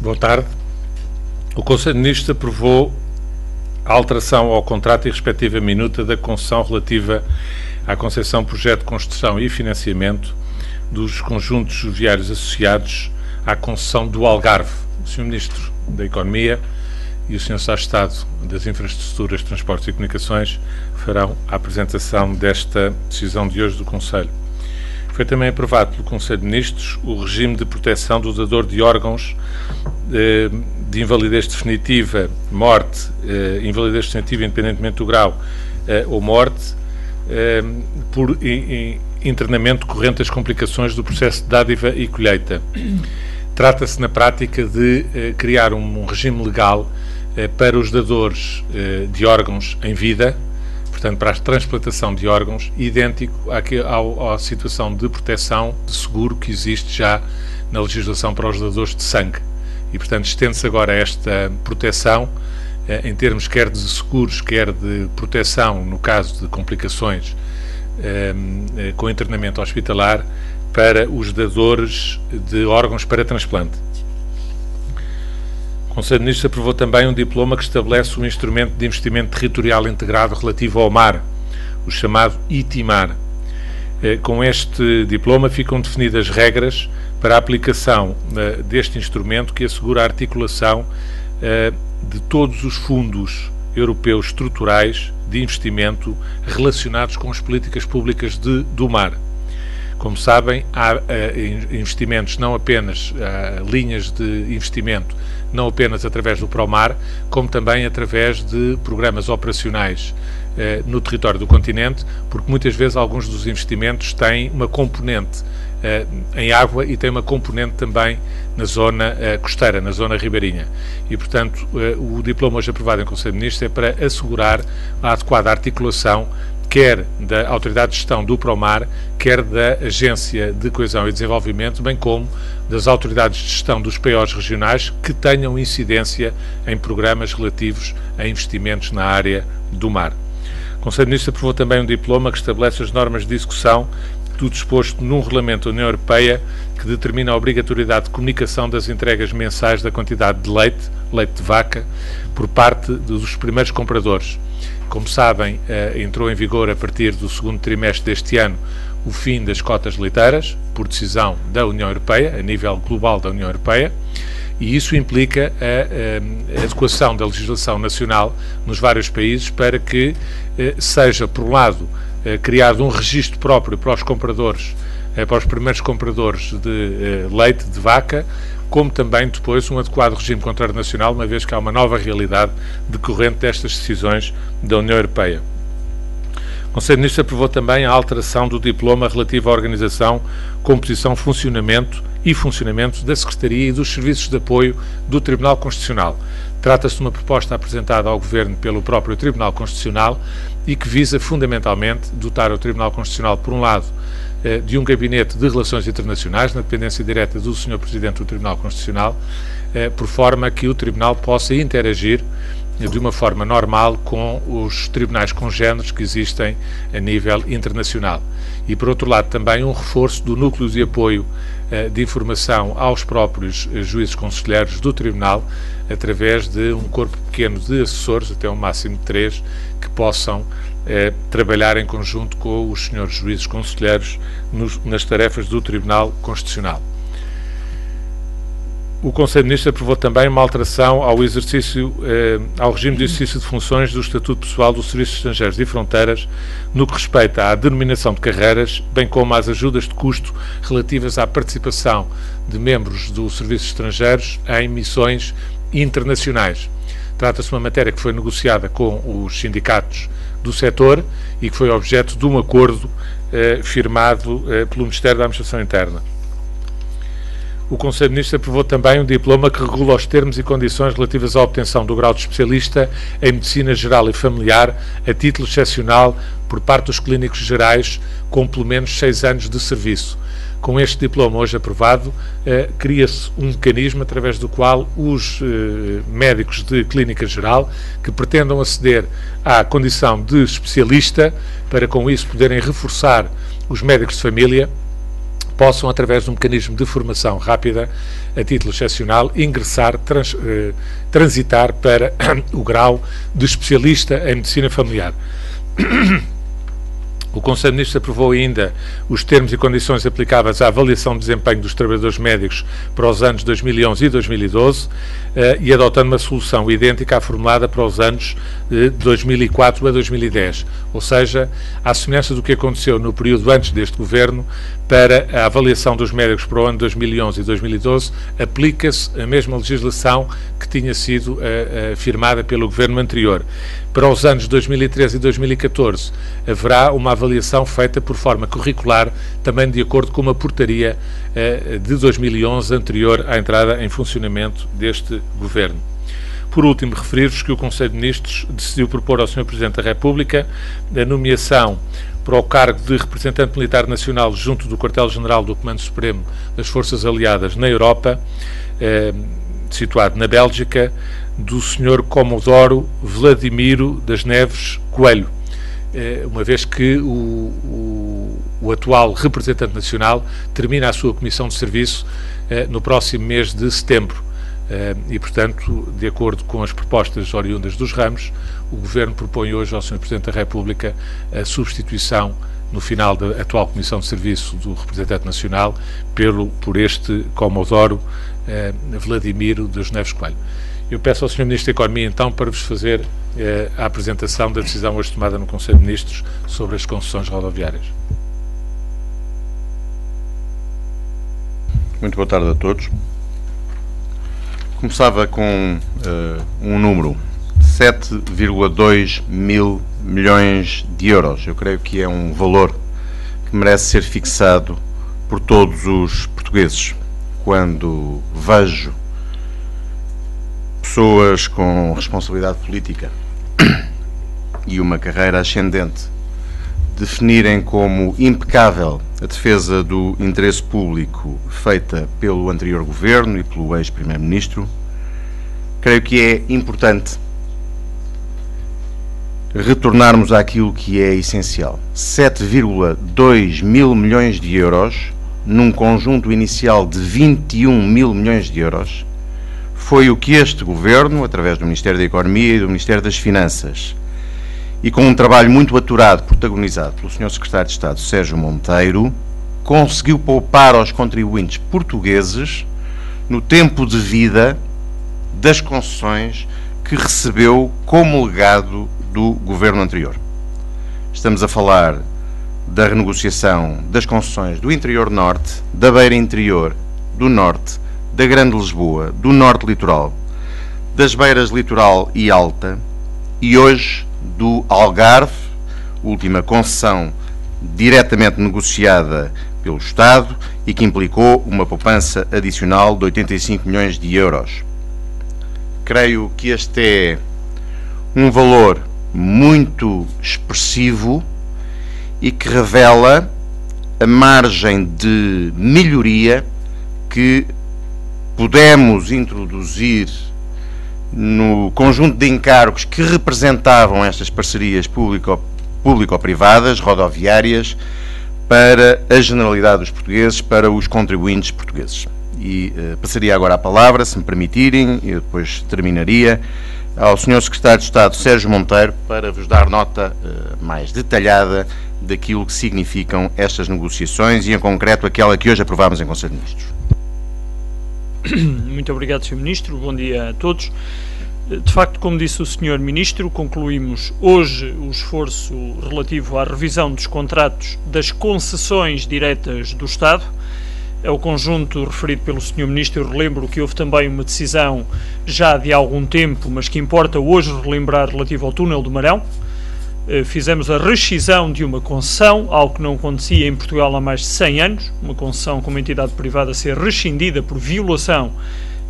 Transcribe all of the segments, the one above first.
Boa tarde. O Conselho de Ministros aprovou a alteração ao contrato e respectiva minuta da concessão relativa à concessão, projeto de construção e financiamento dos conjuntos viários associados à concessão do Algarve. O Sr. Ministro da Economia e o Sr. Secretário de Estado das Infraestruturas, Transportes e Comunicações farão a apresentação desta decisão de hoje do Conselho. Foi também aprovado pelo Conselho de Ministros o regime de proteção do dador de órgãos de invalidez definitiva, morte, invalidez definitiva independentemente do grau ou morte, por internamento decorrente das complicações do processo de dádiva e colheita. Trata-se, na prática, de criar um regime legal para os dadores de órgãos em vida, portanto, para a transplantação de órgãos, idêntico à situação de proteção de seguro que existe já na legislação para os dadores de sangue. E, portanto, estende-se agora esta proteção, em termos quer de seguros, quer de proteção, no caso de complicações com internamento hospitalar, para os dadores de órgãos para transplante. O Conselho de Ministros aprovou também um diploma que estabelece um instrumento de investimento territorial integrado relativo ao mar, o chamado ITIMAR. Com este diploma ficam definidas regras para a aplicação deste instrumento que assegura a articulação de todos os fundos europeus estruturais de investimento relacionados com as políticas públicas do mar. Como sabem, há investimentos não apenas, linhas de investimento, não apenas através do PROMAR, como também através de programas operacionais no território do continente, porque muitas vezes alguns dos investimentos têm uma componente em água e têm uma componente também na zona costeira, na zona ribeirinha. E, portanto, o diploma hoje aprovado em Conselho de Ministros é para assegurar a adequada articulação quer da Autoridade de Gestão do PROMAR, quer da Agência de Coesão e Desenvolvimento, bem como das Autoridades de Gestão dos POs regionais que tenham incidência em programas relativos a investimentos na área do mar. O Conselho de Ministros aprovou também um diploma que estabelece as normas de execução do disposto num regulamento da União Europeia que determina a obrigatoriedade de comunicação das entregas mensais da quantidade de leite de vaca, por parte dos primeiros compradores. Como sabem, entrou em vigor a partir do segundo trimestre deste ano o fim das cotas leiteiras, por decisão da União Europeia, a nível global da União Europeia, e isso implica a adequação da legislação nacional nos vários países para que seja, por um lado, criado um registro próprio para os compradores, para os primeiros compradores de leite de vaca, como também depois um adequado regime contrarnacional, uma vez que há uma nova realidade decorrente destas decisões da União Europeia. O Conselho de Ministros aprovou também a alteração do diploma relativo à organização, composição, funcionamento da Secretaria e dos Serviços de Apoio do Tribunal Constitucional. Trata-se de uma proposta apresentada ao Governo pelo próprio Tribunal Constitucional e que visa fundamentalmente dotar o Tribunal Constitucional, por um lado, de um gabinete de relações internacionais, na dependência direta do Sr. Presidente do Tribunal Constitucional, por forma que o Tribunal possa interagir de uma forma normal com os tribunais congêneres que existem a nível internacional. E, por outro lado, também um reforço do núcleo de apoio de informação aos próprios juízes conselheiros do Tribunal, através de um corpo pequeno de assessores, até um máximo de 3, que possam trabalhar em conjunto com os senhores juízes conselheiros nas tarefas do Tribunal Constitucional. O Conselho de Ministros aprovou também uma alteração ao regime de exercício de funções do Estatuto Pessoal dos Serviços Estrangeiros e Fronteiras, no que respeita à denominação de carreiras, bem como às ajudas de custo relativas à participação de membros dos serviços estrangeiros em missões internacionais. Trata-se de uma matéria que foi negociada com os sindicatos do setor e que foi objeto de um acordo firmado pelo Ministério da Administração Interna. O Conselho de Ministros aprovou também um diploma que regula os termos e condições relativas à obtenção do grau de especialista em Medicina Geral e Familiar a título excepcional por parte dos clínicos gerais com pelo menos 6 anos de serviço. Com este diploma hoje aprovado, cria-se um mecanismo através do qual os médicos de clínica geral que pretendam aceder à condição de especialista, para com isso poderem reforçar os médicos de família, possam, através de um mecanismo de formação rápida, a título excepcional, ingressar, transitar para o grau de especialista em medicina familiar. O Conselho de Ministros aprovou ainda os termos e condições aplicáveis à avaliação de desempenho dos trabalhadores médicos para os anos 2011 e 2012 e adotando uma solução idêntica à formulada para os anos de 2004 a 2010. Ou seja, à semelhança do que aconteceu no período antes deste Governo, para a avaliação dos médicos para o ano 2011 e 2012, aplica-se a mesma legislação que tinha sido firmada pelo Governo anterior. Para os anos 2013 e 2014, haverá uma avaliação feita por forma curricular, também de acordo com uma portaria de 2011, anterior à entrada em funcionamento deste Governo. Por último, referir-vos que o Conselho de Ministros decidiu propor ao Sr. Presidente da República a nomeação para o cargo de representante militar nacional junto do Quartel-General do Comando Supremo das Forças Aliadas na Europa, situado na Bélgica, do Sr. Comodoro Vladimiro das Neves Coelho, uma vez que o atual representante nacional termina a sua comissão de serviço no próximo mês de setembro. E, portanto, de acordo com as propostas oriundas dos ramos, o Governo propõe hoje ao Sr. Presidente da República a substituição, no final da atual Comissão de Serviço do representante nacional, por este Comodoro Vladimiro das Neves Coelho. Eu peço ao Sr. Ministro da Economia, então, para vos fazer a apresentação da decisão hoje tomada no Conselho de Ministros sobre as concessões rodoviárias. Muito boa tarde a todos. Começava com um número, 7,2 mil milhões de euros. Eu creio que é um valor que merece ser fixado por todos os portugueses. Quando vejo pessoas com responsabilidade política e uma carreira ascendente definirem como impecável a defesa do interesse público feita pelo anterior Governo e pelo ex-Primeiro-Ministro, creio que é importante retornarmos àquilo que é essencial. 7,2 mil milhões de euros, num conjunto inicial de 21 mil milhões de euros, foi o que este Governo, através do Ministério da Economia e do Ministério das Finanças, e com um trabalho muito aturado, protagonizado pelo Sr. Secretário de Estado, Sérgio Monteiro, conseguiu poupar aos contribuintes portugueses no tempo de vida das concessões que recebeu como legado do Governo anterior. Estamos a falar da renegociação das concessões do Interior Norte, da Beira Interior, do Norte, da Grande Lisboa, do Norte Litoral, das Beiras Litoral e Alta, e hoje do Algarve, última concessão diretamente negociada pelo Estado e que implicou uma poupança adicional de 85 milhões de euros. Creio que este é um valor muito expressivo e que revela a margem de melhoria que pudemos introduzir no conjunto de encargos que representavam estas parcerias público-privadas, rodoviárias, para a generalidade dos portugueses, para os contribuintes portugueses. E passaria agora a palavra, se me permitirem, e depois terminaria, ao Sr. Secretário de Estado, Sérgio Monteiro, para vos dar nota mais detalhada daquilo que significam estas negociações e, em concreto, aquela que hoje aprovámos em Conselho de Ministros. Muito obrigado, Sr. Ministro. Bom dia a todos. De facto, como disse o Sr. Ministro, concluímos hoje o esforço relativo à revisão dos contratos das concessões diretas do Estado. É o conjunto referido pelo Sr. Ministro. Eu relembro que houve também uma decisão já de algum tempo, mas que importa hoje relembrar, relativo ao túnel do Marão. Fizemos a rescisão de uma concessão, algo que não acontecia em Portugal há mais de 100 anos, uma concessão com uma entidade privada a ser rescindida por violação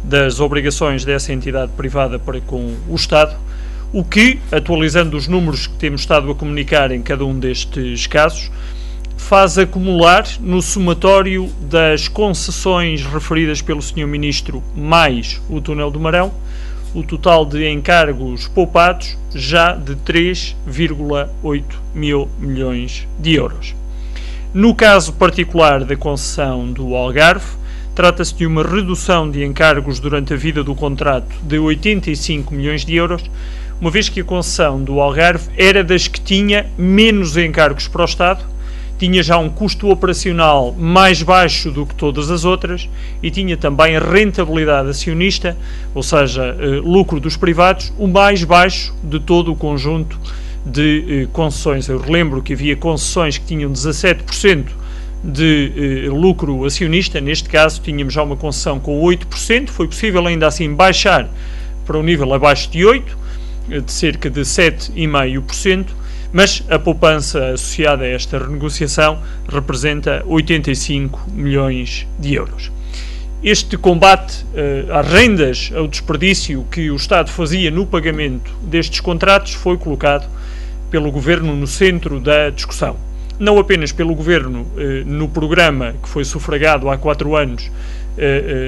das obrigações dessa entidade privada para com o Estado, o que, atualizando os números que temos estado a comunicar em cada um destes casos, faz acumular no somatório das concessões referidas pelo Sr. Ministro mais o túnel do Marão, o total de encargos poupados já de 3,8 mil milhões de euros. No caso particular da concessão do Algarve, trata-se de uma redução de encargos durante a vida do contrato de 85 milhões de euros, uma vez que a concessão do Algarve era das que tinha menos encargos para o Estado, tinha já um custo operacional mais baixo do que todas as outras e tinha também a rentabilidade acionista, ou seja, lucro dos privados, o mais baixo de todo o conjunto de concessões. Eu relembro que havia concessões que tinham 17% de lucro acionista. Neste caso tínhamos já uma concessão com 8%, foi possível ainda assim baixar para um nível abaixo de 8%, de cerca de 7,5%, mas a poupança associada a esta renegociação representa 85 milhões de euros. Este combate às rendas, ao desperdício que o Estado fazia no pagamento destes contratos foi colocado pelo Governo no centro da discussão. Não apenas pelo Governo no programa que foi sufragado há 4 anos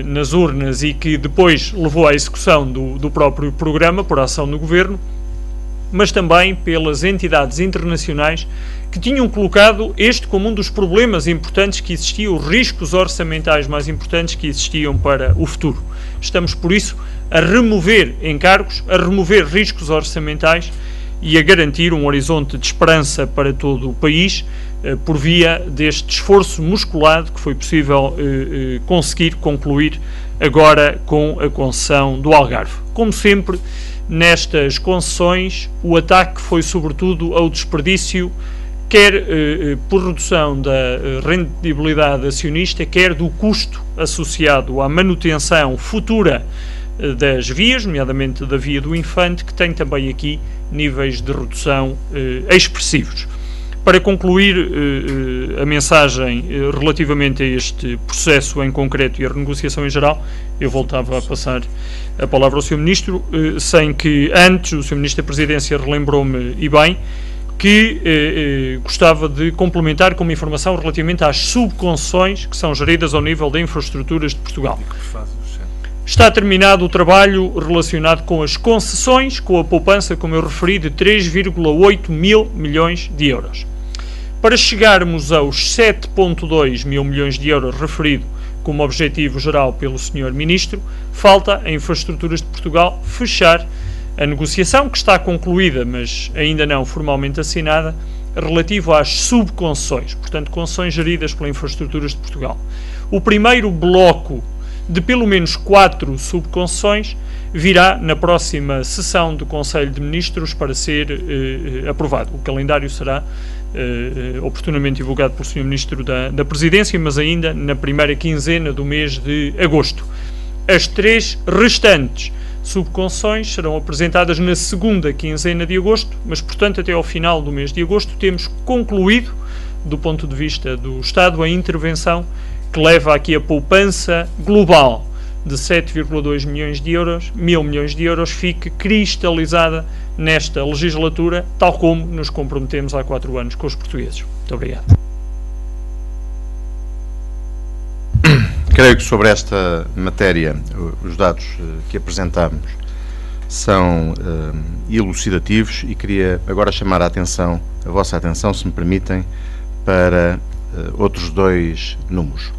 nas urnas e que depois levou à execução do próprio programa por ação do Governo, mas também pelas entidades internacionais que tinham colocado este como um dos problemas importantes que existiam, os riscos orçamentais mais importantes que existiam para o futuro. Estamos, por isso, a remover encargos, a remover riscos orçamentais e a garantir um horizonte de esperança para todo o país por via deste esforço musculado que foi possível conseguir concluir agora com a concessão do Algarve. Como sempre, nestas concessões, o ataque foi sobretudo ao desperdício, quer por redução da rendibilidade acionista, quer do custo associado à manutenção futura das vias, nomeadamente da via do Infante, que tem também aqui níveis de redução expressivos. Para concluir a mensagem relativamente a este processo em concreto e a renegociação em geral, eu voltava a passar a palavra ao Sr. Ministro, sem que antes o Sr. Ministro da Presidência relembrou-me, e bem, que gostava de complementar com uma informação relativamente às subconcessões que são geridas ao nível de infraestruturas de Portugal. Está terminado o trabalho relacionado com as concessões, com a poupança, como eu referi, de 3,8 mil milhões de euros. Para chegarmos aos 7,2 mil milhões de euros referido como objetivo geral pelo Sr. Ministro, falta a Infraestruturas de Portugal fechar a negociação, que está concluída, mas ainda não formalmente assinada, relativo às subconcessões, portanto, concessões geridas pela Infraestruturas de Portugal. O primeiro bloco de pelo menos 4 subconcessões virá na próxima sessão do Conselho de Ministros para ser aprovado. O calendário será oportunamente divulgado pelo Sr. Ministro da Presidência, mas ainda na primeira quinzena do mês de agosto. As 3 restantes subconcessões serão apresentadas na segunda quinzena de agosto, mas, portanto, até ao final do mês de agosto temos concluído, do ponto de vista do Estado, a intervenção que leva aqui a poupança global de 7,2 milhões de euros, mil milhões de euros, fique cristalizada nesta legislatura, tal como nos comprometemos há 4 anos com os portugueses. Muito obrigado. Creio que sobre esta matéria os dados que apresentámos são elucidativos e queria agora chamar a vossa atenção, se me permitem, para outros 2 números.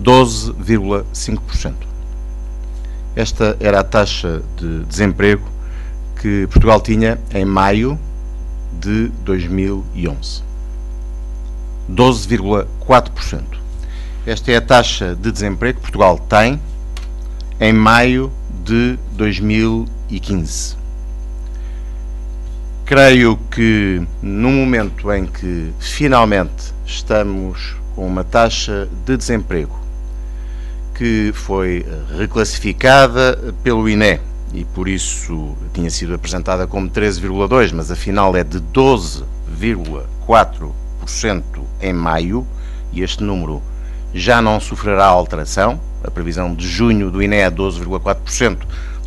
12,5%. Esta era a taxa de desemprego que Portugal tinha em maio de 2011. 12,4%. Esta é a taxa de desemprego que Portugal tem em maio de 2015. Creio que no momento em que finalmente estamos com uma taxa de desemprego que foi reclassificada pelo INE e por isso tinha sido apresentada como 13,2%, mas afinal é de 12,4% em maio, e este número já não sofrerá alteração. A previsão de junho do INE é 12,4%,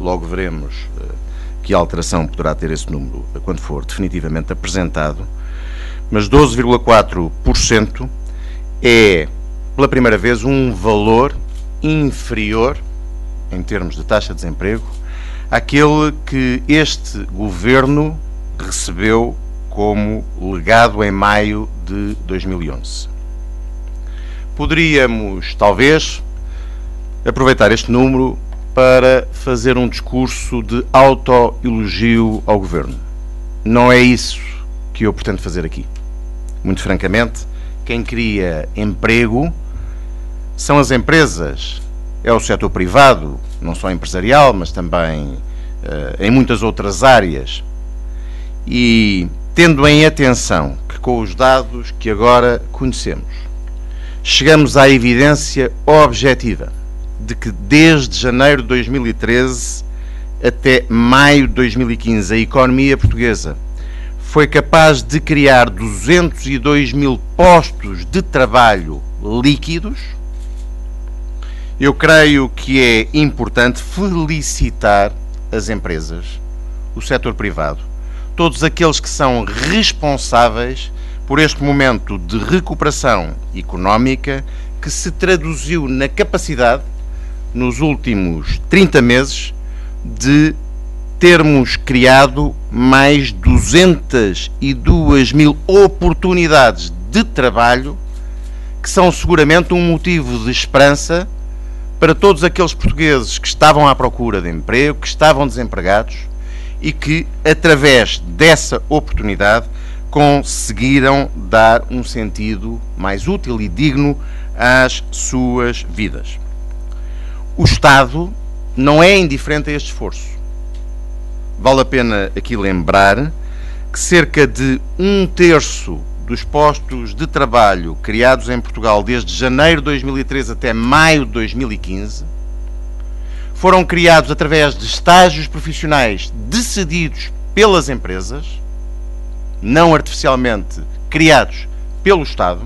logo veremos que alteração poderá ter esse número quando for definitivamente apresentado, mas 12,4% é, pela primeira vez, um valor inferior, em termos de taxa de desemprego, àquele que este Governo recebeu como legado em maio de 2011. poderíamos, talvez, aproveitar este número para fazer um discurso de autoelogio ao Governo. Não é isso que eu pretendo fazer aqui. Muito francamente, quem cria emprego são as empresas, é o setor privado, não só empresarial, mas também em muitas outras áreas. E tendo em atenção que com os dados que agora conhecemos, chegamos à evidência objetiva de que desde janeiro de 2013 até maio de 2015 a economia portuguesa foi capaz de criar 202 mil postos de trabalho líquidos, eu creio que é importante felicitar as empresas, o setor privado, todos aqueles que são responsáveis por este momento de recuperação económica que se traduziu na capacidade, nos últimos 30 meses, de termos criado mais 202 mil oportunidades de trabalho, que são seguramente um motivo de esperança para todos aqueles portugueses que estavam à procura de emprego, que estavam desempregados e que, através dessa oportunidade, conseguiram dar um sentido mais útil e digno às suas vidas. O Estado não é indiferente a este esforço. Vale a pena aqui lembrar que cerca de 1/3 dos postos de trabalho criados em Portugal desde janeiro de 2013 até maio de 2015 foram criados através de estágios profissionais decididos pelas empresas, não artificialmente criados pelo Estado,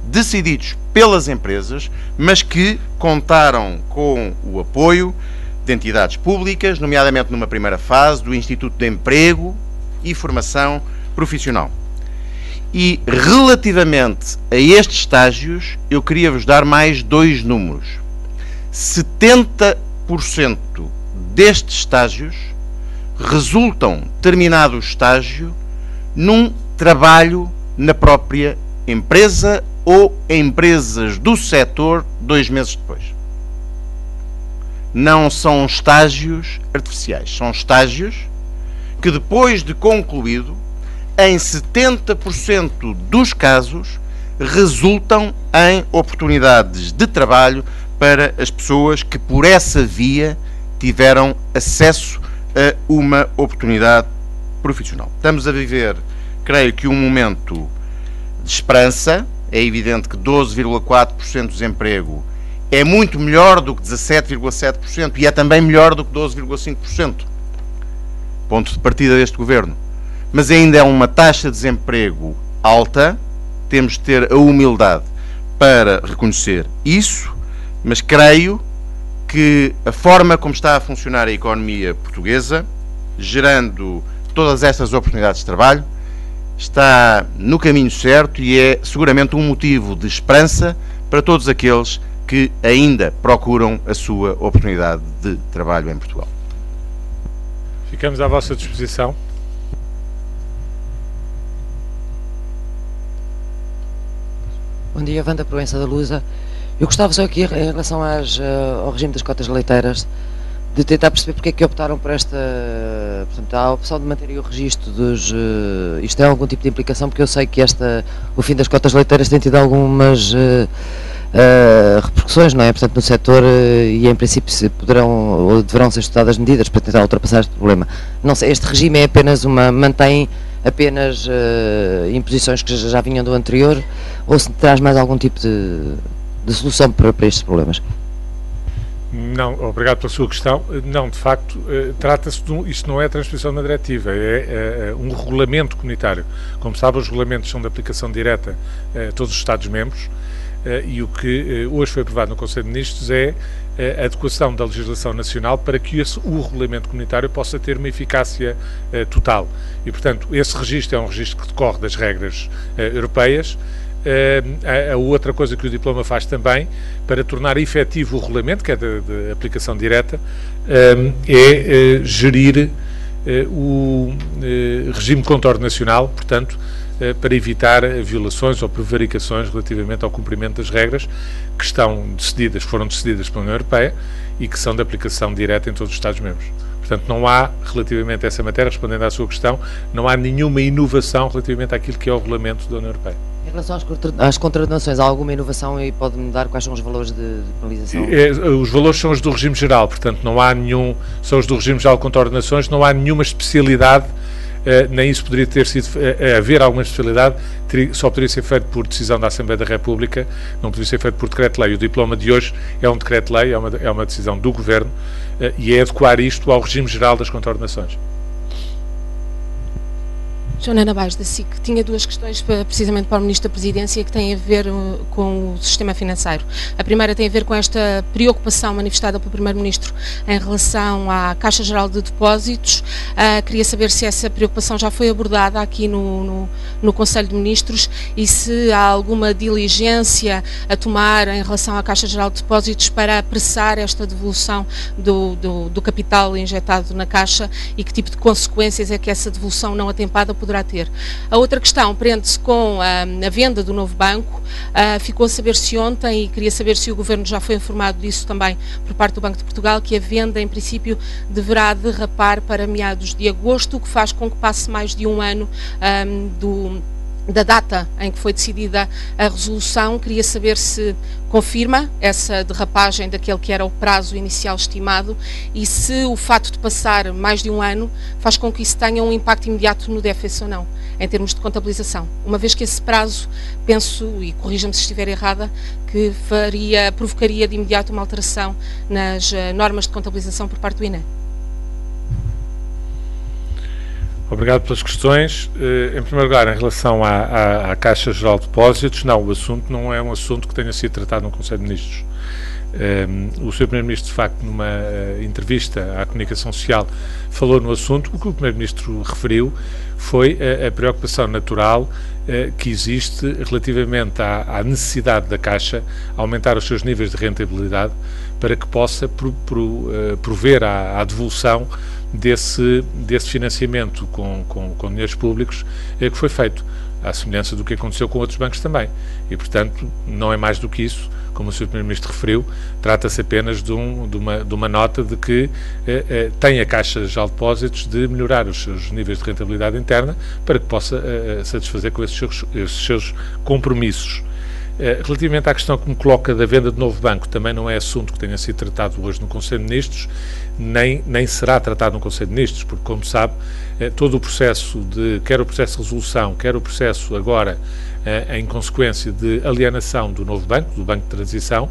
decididos pelas empresas, mas que contaram com o apoio de entidades públicas, nomeadamente numa primeira fase do Instituto de Emprego e Formação Profissional. E relativamente a estes estágios, eu queria vos dar mais dois números. 70% destes estágios resultam, terminado o estágio, num trabalho na própria empresa ou empresas do setor 2 meses depois. Não são estágios artificiais, são estágios que, depois de concluído, em 70% dos casos, resultam em oportunidades de trabalho para as pessoas que, por essa via, tiveram acesso a uma oportunidade profissional. Estamos a viver, creio que, um momento de esperança. É evidente que 12,4% de desemprego é muito melhor do que 17,7% e é também melhor do que 12,5%. Ponto de partida deste governo. Mas ainda é uma taxa de desemprego alta, temos de ter a humildade para reconhecer isso, mas creio que a forma como está a funcionar a economia portuguesa, gerando todas estas oportunidades de trabalho, está no caminho certo e é seguramente um motivo de esperança para todos aqueles que ainda procuram a sua oportunidade de trabalho em Portugal. Ficamos à vossa disposição. Bom dia, Wanda Proença da Lusa. Eu gostava só aqui, em relação ao regime das cotas leiteiras, de tentar perceber porque é que optaram por esta, portanto, a opção de manterem o registro dos, isto tem algum tipo de implicação, porque eu sei que o fim das cotas leiteiras tem tido algumas repercussões, não é? Portanto, no setor, e em princípio poderão ou deverão ser estudadas medidas para tentar ultrapassar este problema. Não sei, este regime é apenas mantém apenas imposições que já vinham do anterior, ou se traz mais algum tipo de solução para estes problemas? Não, obrigado pela sua questão. Não, de facto, trata-se isto não é a transposição de uma diretiva, é um regulamento comunitário. Como sabe, os regulamentos são de aplicação direta a todos os Estados-membros e o que hoje foi aprovado no Conselho de Ministros é a adequação da legislação nacional para que o regulamento comunitário possa ter uma eficácia total. E, portanto, esse registro é um registro que decorre das regras europeias. A outra coisa que o diploma faz também, para tornar efetivo o regulamento, que é de aplicação direta, é gerir o regime de contorno nacional, portanto, para evitar violações ou prevaricações relativamente ao cumprimento das regras que foram decididas pela União Europeia e que são de aplicação direta em todos os Estados-membros. Portanto, não há, relativamente a essa matéria, respondendo à sua questão, não há nenhuma inovação relativamente àquilo que é o regulamento da União Europeia. Em relação às contraordenações, há alguma inovação e pode-me dar quais são os valores de penalização? Os valores são os do regime geral, portanto, não há nenhum, são os do regime geral de contraordenações, não há nenhuma especialidade, nem isso poderia ter sido, haver alguma especialidade, só poderia ser feito por decisão da Assembleia da República, não poderia ser feito por decreto-lei. O diploma de hoje é um decreto-lei, é uma decisão do Governo, e é adequar isto ao regime geral das contraordenações. Joana Nabais, da SIC, tinha duas questões precisamente para o Ministro da Presidência que têm a ver com o sistema financeiro. A primeira tem a ver com esta preocupação manifestada pelo Primeiro-Ministro em relação à Caixa Geral de Depósitos. Queria saber se essa preocupação já foi abordada aqui no Conselho de Ministros e se há alguma diligência a tomar em relação à Caixa Geral de Depósitos para apressar esta devolução do capital injetado na Caixa e que tipo de consequências é que essa devolução não atempada poderá ter. A outra questão prende-se com a venda do novo banco. Ficou a saber-se ontem, e queria saber se o Governo já foi informado disso também por parte do Banco de Portugal, que a venda, em princípio, deverá derrapar para meados de agosto, o que faz com que passe mais de um ano da data em que foi decidida a resolução. Queria saber se confirma essa derrapagem daquele que era o prazo inicial estimado e se o fato de passar mais de um ano faz com que isso tenha um impacto imediato no déficit ou não, em termos de contabilização. Uma vez que esse prazo, penso, e corrija-me se estiver errada, que provocaria de imediato uma alteração nas normas de contabilização por parte do INE. Obrigado pelas questões. Em primeiro lugar, em relação à Caixa Geral de Depósitos, não, o assunto não é um assunto que tenha sido tratado no Conselho de Ministros. O Sr. Primeiro-Ministro, de facto, numa entrevista à Comunicação Social, falou no assunto. O que o Primeiro-Ministro referiu foi a preocupação natural que existe relativamente à necessidade da Caixa aumentar os seus níveis de rentabilidade para que possa prover à devolução desse financiamento com dinheiros públicos que foi feito, à semelhança do que aconteceu com outros bancos também. E, portanto, não é mais do que isso. Como o Sr. Primeiro-Ministro referiu, trata-se apenas de uma nota de que tem a Caixa Geral de Depósitos de melhorar os seus níveis de rentabilidade interna para que possa satisfazer com esses seus compromissos. Relativamente à questão que me coloca da venda de novo banco, também não é assunto que tenha sido tratado hoje no Conselho de Ministros, nem será tratado no Conselho de Ministros, porque, como sabe, todo o processo quer o processo de resolução, quer o processo agora em consequência de alienação do novo banco, do Banco de Transição,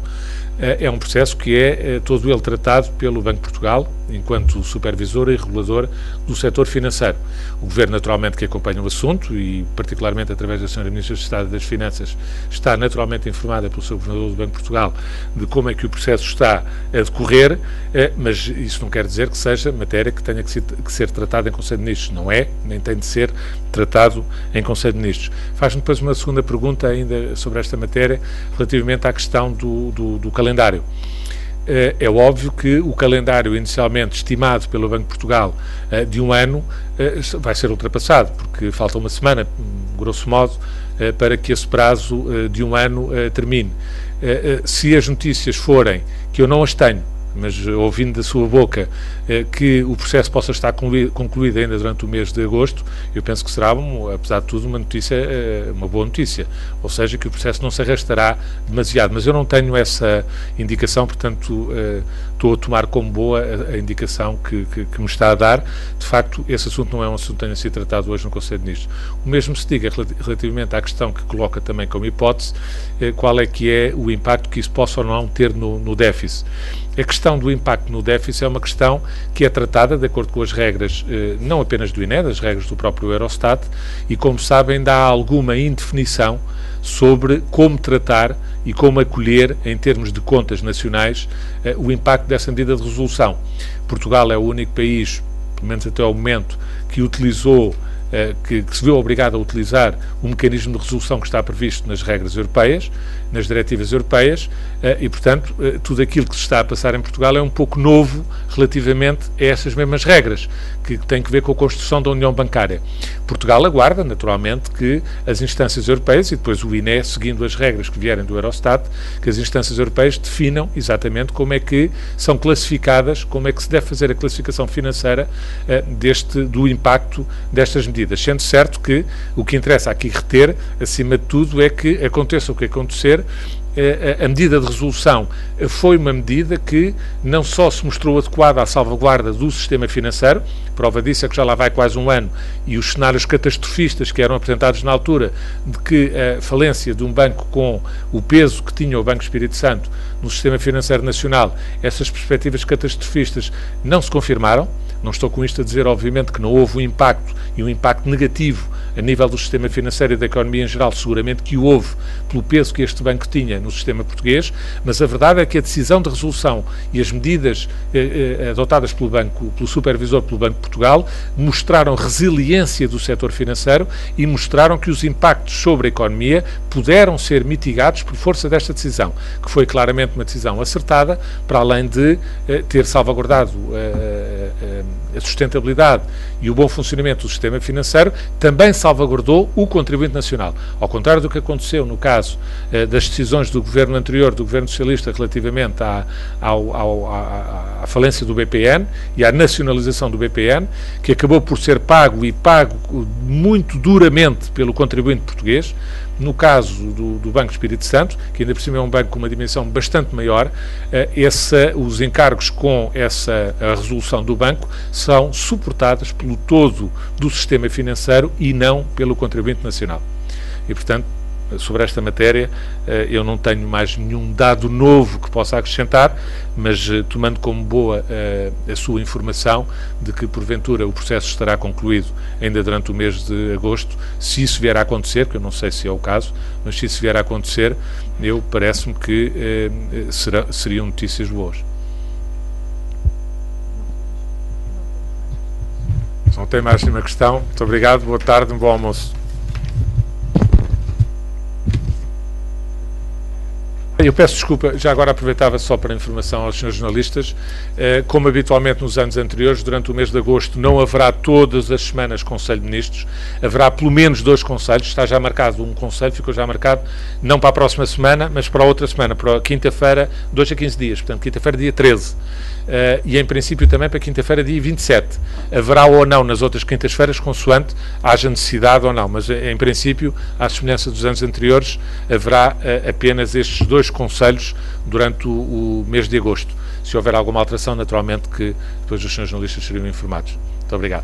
é um processo que é todo ele tratado pelo Banco de Portugal, enquanto supervisor e regulador do setor financeiro. O Governo, naturalmente, que acompanha o assunto e, particularmente, através da Sra. Ministra de Estado das Finanças, está naturalmente informada pelo Sr. Governador do Banco de Portugal de como é que o processo está a decorrer, mas isso não quer dizer que seja matéria que tenha que ser tratada em Conselho de Ministros. Não é, nem tem de ser tratado em Conselho de Ministros. Faz-me depois uma segunda pergunta ainda sobre esta matéria, relativamente à questão do calendário. É óbvio que o calendário inicialmente estimado pelo Banco de Portugal de um ano vai ser ultrapassado, porque falta uma semana, grosso modo, para que esse prazo de um ano termine. Se as notícias forem, que eu não as tenho, mas ouvindo da sua boca que o processo possa estar concluído ainda durante o mês de agosto, eu penso que será, apesar de tudo, uma boa notícia, ou seja, que o processo não se arrastará demasiado, mas eu não tenho essa indicação, portanto estou a tomar como boa a indicação que me está a dar. De facto, esse assunto não é um assunto que tenha sido tratado hoje no Conselho de Ministros. O mesmo se diga relativamente à questão que coloca também como hipótese, qual é que é o impacto que isso possa ou não ter no déficit. A questão do impacto no déficit é uma questão que é tratada de acordo com as regras, não apenas do INE, das regras do próprio Eurostat, e, como sabem, ainda há alguma indefinição sobre como tratar e como acolher, em termos de contas nacionais, o impacto dessa medida de resolução. Portugal é o único país, pelo menos até ao momento, que utilizou que se viu obrigado a utilizar o mecanismo de resolução que está previsto nas regras europeias, nas diretivas europeias, e, portanto, tudo aquilo que se está a passar em Portugal é um pouco novo relativamente a essas mesmas regras, que têm que ver com a construção da União Bancária. Portugal aguarda, naturalmente, que as instâncias europeias, e depois o INE, seguindo as regras que vierem do Eurostat, que as instâncias europeias definam exatamente como é que são classificadas, como é que se deve fazer a classificação financeira do impacto destas medidas. Sendo certo que o que interessa aqui reter, acima de tudo, é que aconteça o que acontecer, a medida de resolução foi uma medida que não só se mostrou adequada à salvaguarda do sistema financeiro, prova disso é que já lá vai quase um ano, e os cenários catastrofistas que eram apresentados na altura, de que a falência de um banco com o peso que tinha o Banco Espírito Santo no sistema financeiro nacional, essas perspectivas catastrofistas não se confirmaram. Não estou com isto a dizer, obviamente, que não houve um impacto, e um impacto negativo a nível do sistema financeiro e da economia em geral, seguramente que houve, pelo peso que este banco tinha no sistema português, mas a verdade é que a decisão de resolução e as medidas adotadas pelo supervisor, pelo Banco de Portugal, mostraram resiliência do setor financeiro e mostraram que os impactos sobre a economia puderam ser mitigados por força desta decisão, que foi claramente uma decisão acertada, para além de ter salvaguardado a sustentabilidade e o bom funcionamento do sistema financeiro, também salvaguardou o contribuinte nacional. Ao contrário do que aconteceu no caso das decisões do governo anterior, do governo socialista, relativamente à falência do BPN e à nacionalização do BPN, que acabou por ser pago muito duramente pelo contribuinte português. No caso do Banco Espírito Santo, que ainda por cima é um banco com uma dimensão bastante maior, os encargos com a resolução do banco são suportados pelo todo do sistema financeiro e não pelo contribuinte nacional. E, portanto, sobre esta matéria, eu não tenho mais nenhum dado novo que possa acrescentar, mas tomando como boa a sua informação de que, porventura, o processo estará concluído ainda durante o mês de agosto. Se isso vier a acontecer, que eu não sei se é o caso, mas se isso vier a acontecer, parece-me que seriam notícias boas. Se não tem mais nenhuma questão, muito obrigado, boa tarde, um bom almoço. Eu peço desculpa, já agora aproveitava só para informação aos senhores jornalistas, como habitualmente nos anos anteriores, durante o mês de agosto não haverá todas as semanas Conselho de Ministros, haverá pelo menos 2 conselhos, está já marcado um conselho, ficou já marcado, não para a próxima semana, mas para a outra semana, para a quinta-feira, 2 a 15 dias, portanto quinta-feira dia 13, e em princípio também para quinta-feira dia 27, haverá ou não nas outras quintas-feiras, consoante haja necessidade ou não, mas em princípio, à semelhança dos anos anteriores, haverá apenas estes 2 conselhos durante o mês de agosto. Se houver alguma alteração, naturalmente que depois os senhores jornalistas seriam informados. Muito obrigado.